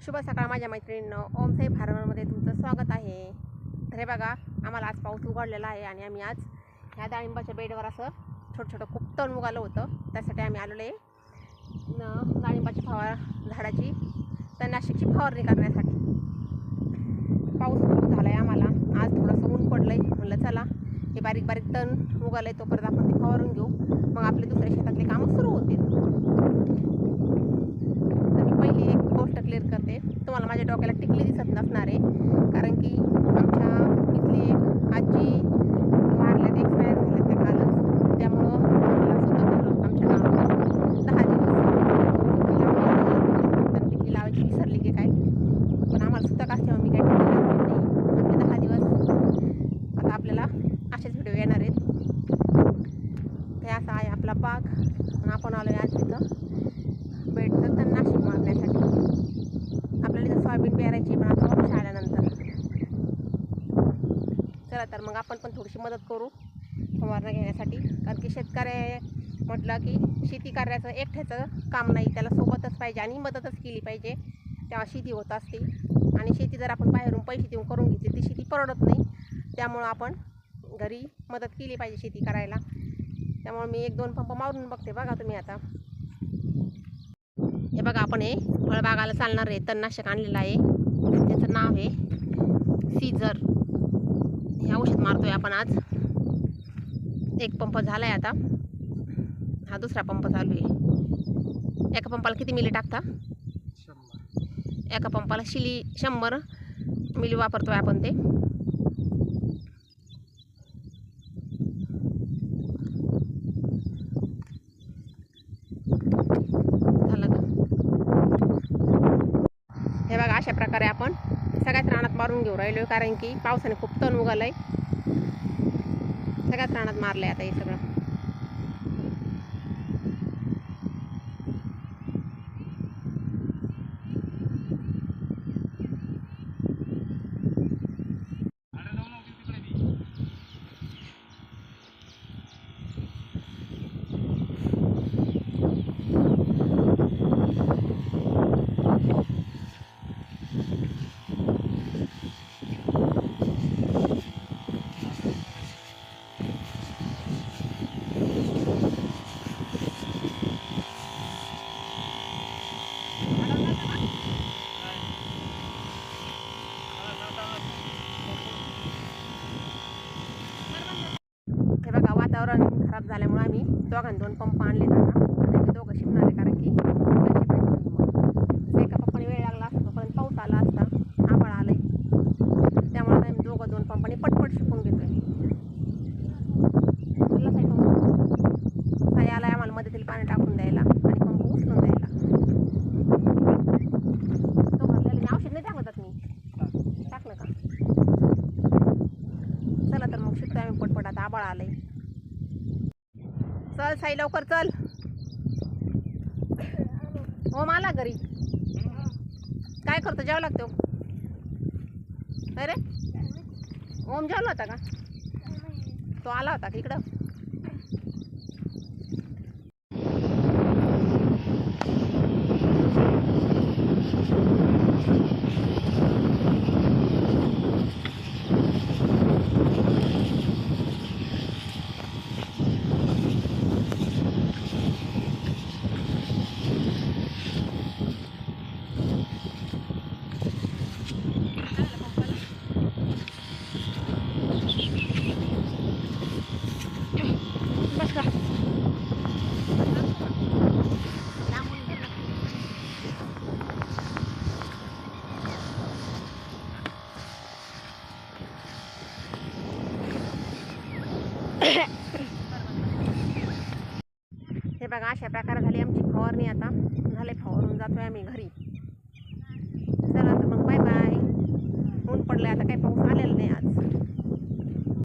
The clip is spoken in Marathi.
शुभ सकाळ माझ्या मैत्रिणींनो, ओमसाई फार्मरमध्ये तुमचं स्वागत आहे. तर हे बघा, आम्हाला आज पाऊस उघडलेला आहे आणि आम्ही आज ह्या डाळिंबाच्या बेडवर असं छोटं छोटं खूप तण उगालं होतं. त्यासाठी आम्ही आलेलो आहे डाळिंबाची झाडाची तणनाशकची फवारणी करण्यासाठी. पाऊस खूप झाला आहे आम्हाला, आज थोडंसं ऊन पडलं आहे. म्हणलं चला हे बारीक बारीक तण उगालं आहे तोपर्यंत आपण ते फवारून घेऊ, मग आपले दुसऱ्या शेतातले कामं सुरू होतील. पहिली एक गोष्ट क्लिअर करते, तुम्हाला माझ्या डोक्याला टिकली दिसत नसणार आहे, कारण की आमच्या इथली एक आजी वारल्यात, एक्सपायर झाल्यात त्या कालच. त्यामुळं आम्हाला स्वतः आमच्या गावात 10 दिवस टिकली लावायची विसरली की काय, पण आम्हाला सुद्धा असल्यामुळे मी काय टिकली लावली नाही. आपले 10 दिवस आता आपल्याला असेच व्हिडिओ येणार आहेत. हे असा आहे आपला बाग आणि आपण आलो आहे आज तिथं बेडचं तणनाशक मारण्यासाठी. आपल्याला इथं सोयाबीन पेरायची, पण आता पाऊस आल्यानंतर. चला तर मग आपण पण थोडीशी मदत करू फवारणी घेण्यासाठी, कारण की शेतकरी म्हटलं की शेती करायचं एकट्याचं काम नाही, त्याला सोबतच पाहिजे आणि मदतच केली पाहिजे, तेव्हा शेती होत असते. आणि शेती जर आपण बाहेरून पैसे देऊन करून घेतली ती शेती परवडत नाही. त्यामुळं आपण घरी मदत केली पाहिजे शेती करायला. त्यामुळे मी 1-2 पंप मारून बघते. बघा तुम्ही आता हे बघा, आपण हे फळबागाला चालणार आहे तणनाशक आणलेलं आहे. त्याचं नाव आहे सीझर. हे औषध मारतोय आपण आज. एक पंप झाला आहे, आता हा दुसरा पंप चालू आहे. एका पंपाला किती मिली टाकता? 100. एका पंपाला 100 मिली वापरतोय आपण ते. हे बघा, अशा प्रकारे आपण सगळ्याच रानात मारून घेऊ राहिलो, कारण की पावसाने खूप तण उगालं आहे. सगळ्याच रानात मारलं आहे आता हे सगळं. हे बघा, वातावरण खराब झाल्यामुळे आम्ही दोघांनी 2 पंप आणले जातात आणि आम्ही दोघं शिकणारे, कारण की एका पंपाने वेळ लागला असता तोपर्यंत पाऊस आला असता, आभाळ आलं आहे. त्यामुळे आम्ही दोघं 2 पंपाने पटपट शिकून घेतोय. साई आला आम्हाला मदतीला पाणी टाकून द्यायला आणि पंप उचलून द्यायला. तो भरलेला औषध नाही टाकत मी, टाकलं का? चला तर मग शिकतोय आम्ही पटपट. आता आभाळ आलंय. चल साई, लवकर चल. ओम आला घरी? काय करतो? जेवावं लागतो? अरे ओम जेवला होता का? तो आला होता का इकडं? हे बघा, अशा प्रकारे झाली आमची फवारणी. आता झाले फवारून जातोय आम्ही घरी. चला तर मग बाय बाय. ऊन पडलंय आता, काही पाऊस आलेला नाही आज.